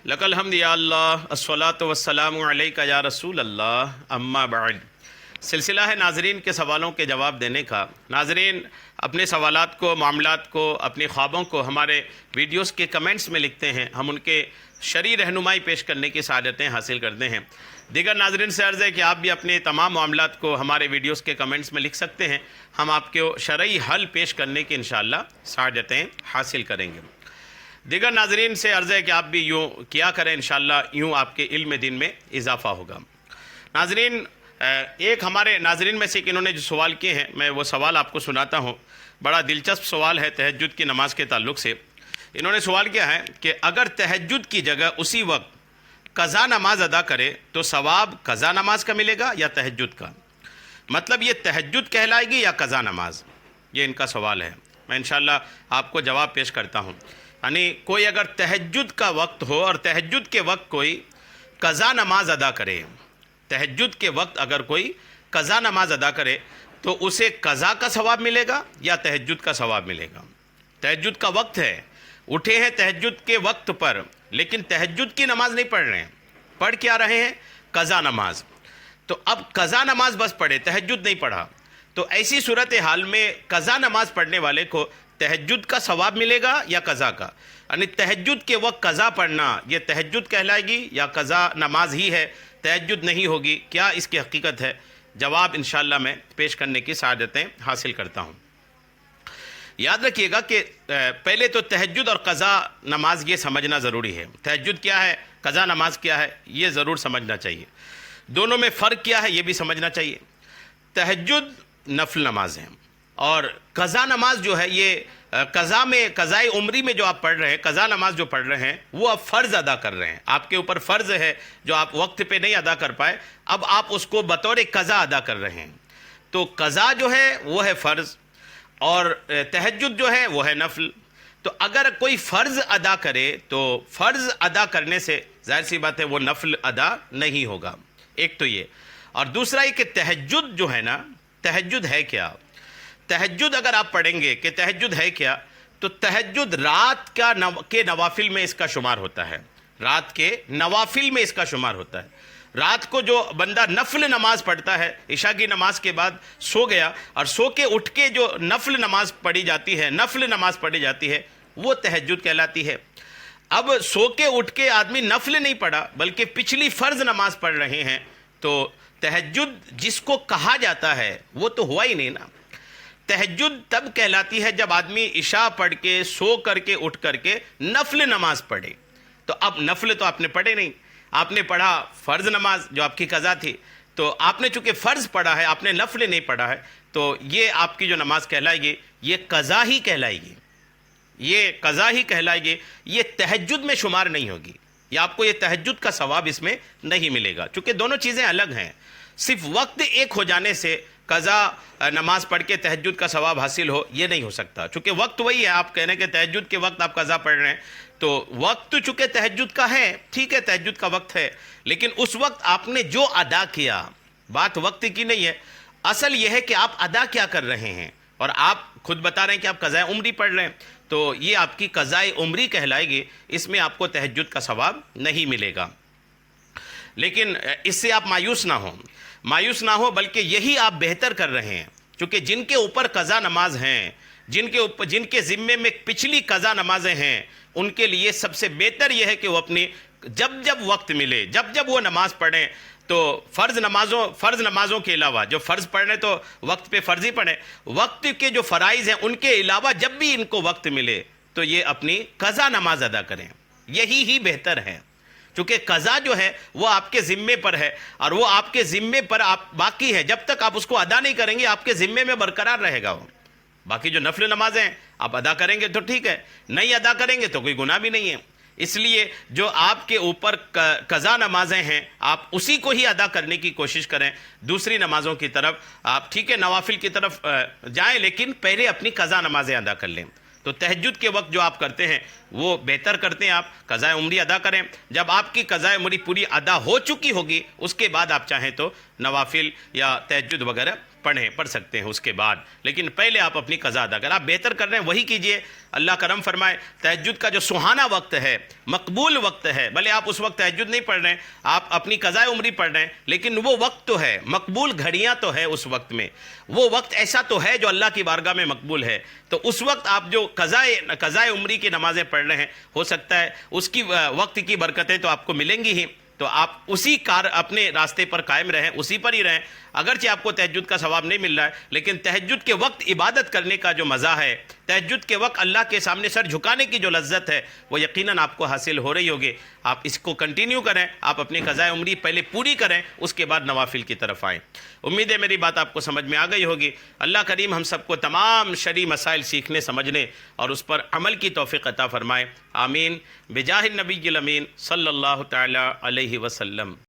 लकल हम्द या अल्लाह अस्सलातु वस्सलामु अलैका या रसूल अल्लाह अम्मा बाद। सिलसिला है नाजरीन के सवालों के जवाब देने का। नाजरीन अपने सवालात को, मामलात को, अपने ख्वाबों को हमारे वीडियोस के कमेंट्स में लिखते हैं। हम उनके शरई रहनुमाई पेश करने की सआदतें हासिल करते हैं। दीगर नाजरीन से अर्ज़ है कि आप भी अपने तमाम मामलात को हमारे वीडियोस के कमेंट्स में लिख सकते हैं। हम आपको शरई हल पेश करने की इंशाअल्लाह सआदतें हासिल करेंगे। दीगर नाजरीन से अर्ज़ है कि आप भी यूँ किया करें, इंशाअल्लाह यूँ आपके इल्म दीन में इजाफ़ा होगा। नाजरीन, एक हमारे नाजरीन में से इन्होंने जो सवाल किए हैं, मैं वो सवाल आपको सुनाता हूँ। बड़ा दिलचस्प सवाल है तहज्जुद की नमाज के ताल्लुक़ से। इन्होंने सवाल किया है कि अगर तहज्जुद की जगह उसी वक्त क़ज़ा नमाज अदा करे तो सवाब क़ज़ा नमाज का मिलेगा या तहज्जुद का? मतलब ये तहज्जुद कहलाएगी या क़ज़ा नमाज? ये इनका सवाल है। मैं इंशाअल्लाह आपको जवाब पेश करता हूँ। यानी कोई अगर तहज्जुद का वक्त हो और तहज्जुद के वक्त कोई क़ज़ा नमाज अदा करे, तहज्जुद के वक्त अगर कोई क़ज़ा नमाज अदा करे तो उसे क़ज़ा का सवाब मिलेगा या तहज्जुद का सवाब मिलेगा? तहज्जुद का वक्त है, उठे हैं तहज्जुद के वक्त पर, लेकिन तहज्जुद की नमाज नहीं पढ़ रहे हैं। पढ़ क्या रहे हैं? क़ज़ा नमाज। तो अब क़ज़ा नमाज बस पढ़े, तहज्जुद नहीं पढ़ा, तो ऐसी सूरत हाल में क़ज़ा नमाज पढ़ने वाले को तहज्जुद का सवाब मिलेगा या क़ज़ा का? यानी तहज्जुद के वक्त क़ज़ा पढ़ना ये तहज्जुद कहलाएगी या क़ज़ा नमाज ही है, तहज्जुद नहीं होगी? क्या इसकी हकीकत है? जवाब इंशाअल्लाह मैं पेश करने की सआदतें हासिल करता हूँ। याद रखिएगा कि पहले तो तहज्जुद और क़ज़ा नमाज ये समझना ज़रूरी है। तहज्जुद क्या है, क़ज़ा नमाज क्या है, ये ज़रूर समझना चाहिए। दोनों में फ़र्क क्या है ये भी समझना चाहिए। तहज्जुद नफल नमाज है और क़ज़ा नमाज जो है ये क़ज़ा में, क़ज़ाए उम्री में जो आप पढ़ रहे हैं, क़ज़ा नमाज जो पढ़ रहे हैं वो आप फ़र्ज़ अदा कर रहे हैं। आपके ऊपर फ़र्ज़ है जो आप वक्त पे नहीं अदा कर पाए, अब आप उसको बतौर क़ज़ा अदा कर रहे हैं। तो क़ज़ा जो है वो है फ़र्ज़ और तहज्जुद जो है वो है नफल। तो अगर कोई फ़र्ज़ अदा करे तो फ़र्ज़ अदा करने से ज़ाहिर सी बात है वो नफल अदा नहीं होगा। एक तो ये, और दूसरा ये कि तहज्जुद जो है ना, तहज्जुद है क्या? तहज्जुद अगर आप पढ़ेंगे कि तहज्जुद है क्या, तो तहज्जुद रात के नवाफिल में इसका शुमार होता है। रात के नवाफिल में इसका शुमार होता है। रात को जो बंदा नफल नमाज पढ़ता है, इशा की नमाज के बाद सो गया और सो के उठ के जो नफल नमाज पढ़ी जाती है, नफल नमाज पढ़ी जाती है, वो तहज्जुद कहलाती है। अब सो के उठ के आदमी नफल नहीं पढ़ा बल्कि पिछली फ़र्ज़ नमाज पढ़ रहे हैं, तो तहज्जुद जिसको कहा जाता है वो तो हुआ ही नहीं ना। तहज्जुद तब कहलाती है जब आदमी इशा पढ़ के, सो करके, उठ करके नफल नमाज पढ़े। तो अब नफल तो आपने पढ़े नहीं, आपने पढ़ा फ़र्ज़ नमाज जो आपकी क़ज़ा थी, तो आपने चूँकि फ़र्ज़ पढ़ा है, आपने नफल नहीं पढ़ा है, तो ये आपकी जो नमाज कहलाएगी ये क़ज़ा ही कहलाएगी, ये क़ज़ा ही कहलाएगी, ये तहज्जुद में शुमार नहीं होगी। या आपको ये तहज्जुद का सवाब इसमें नहीं मिलेगा, चूँकि दोनों चीज़ें अलग हैं। सिर्फ वक्त एक हो जाने से क़ज़ा नमाज पढ़ के तहज्जुद का सवाब हासिल हो, ये नहीं हो सकता। चूँकि वक्त वही है, आप कह रहे हैं कि तहज्जुद के वक्त आप क़ज़ा पढ़ रहे हैं, तो वक्त चूँकि तहज्जुद का है, ठीक है, तहज्जुद का वक्त है, लेकिन उस वक्त आपने जो अदा किया, बात वक्त की नहीं है, असल यह है कि आप अदा क्या कर रहे हैं। और आप खुद बता रहे हैं कि आप क़ज़ाए उम्री पढ़ रहे हैं, तो ये आपकी क़ज़ाए उम्री कहलाएगी, इसमें आपको तहज्जुद का सवाब नहीं मिलेगा। लेकिन इससे आप मायूस ना हो, बल्कि यही आप बेहतर कर रहे हैं, क्योंकि जिनके ऊपर क़ज़ा नमाज हैं, जिनके ज़िम्मे में पिछली क़ज़ा नमाजें हैं, उनके लिए सबसे बेहतर यह है कि वो अपनी जब जब वक्त मिले, जब जब वो नमाज पढ़ें, तो फ़र्ज़ नमाज़ों के अलावा जो फ़र्ज़ पढ़ने तो वक्त पे फ़र्ज़ ही पढ़ें, वक्त के जो फ़राइज़ हैं उनके अलावा जब भी इनको वक्त मिले तो ये अपनी क़ज़ा नमाज अदा करें। यही ही बेहतर है, क्योंकि क़ज़ा जो है वो आपके ज़िम्मे पर है और वो आपके ज़िम्मे पर आप बाकी है, जब तक आप उसको अदा नहीं करेंगे आपके ज़िम्मे में बरकरार रहेगा वो। बाकी जो नफल नमाज़ें आप अदा करेंगे तो ठीक है, नहीं अदा करेंगे तो कोई गुनाह भी नहीं है। इसलिए जो आपके ऊपर क़ज़ा नमाजें हैं आप उसी को ही अदा करने की कोशिश करें। दूसरी नमाज़ों की तरफ आप ठीक है नवाफिल की तरफ जाएं, लेकिन पहले अपनी क़ज़ा नमाज़ें अदा कर लें। तो तहज्जुद के वक्त जो आप करते हैं वो बेहतर करते हैं, आप क़ज़ाए उम्री अदा करें। जब आपकी क़ज़ाए उम्री पूरी अदा हो चुकी होगी उसके बाद आप चाहें तो नवाफिल या तहज्जुद वगैरह پڑھ سکتے ہیں اس کے بعد، لیکن پہلے آپ اپنی قضا ادا کریں. آپ بہتر کر رہے ہیں وہی کیجئے. اللہ کرم فرمائے. تہجد کا جو سہانا وقت ہے، مقبول وقت ہے، بھلے آپ اس وقت تہجد نہیں پڑھ رہے ہیں، آپ اپنی قضاء عمری پڑھ رہے ہیں، لیکن وہ وقت تو ہے، مقبول گھڑیاں تو ہے اس وقت میں، وہ وقت ایسا تو ہے جو اللہ کی بارگاہ میں مقبول ہے. تو اس وقت آپ جو قضاء عمری کی نمازیں پڑھ رہے ہیں، ہو سکتا ہے اس کی وقت کی برکتیں تو آپ کو ملیں گی ہی. تو آپ اسی اپنے راستے پر قائم رہیں، اسی پر ہی رہیں. اگرچہ آپ کو تہجد کا ثواب نہیں مل رہا ہے، لیکن تہجد کے وقت عبادت کرنے کا جو مزہ ہے، تہجد کے وقت اللہ کے سامنے سر جھکانے کی جو لذت ہے، وہ یقیناً آپ کو حاصل ہو رہی ہوگی. آپ اس کو کنٹینیو کریں، آپ اپنی قضاء عمری پہلے پوری کریں، اس کے بعد نوافل کی طرف آئیں. امید ہے میری بات آپ کو سمجھ میں آ گئی ہوگی. اللہ کریم ہم سب کو تمام شرعی مسائل سیکھنے سمجھنے اور اس پر عمل کی توفیق عطا فرمائے. آمین بجاہ النبی الامین صلی اللہ تعالی علیہ وسلم.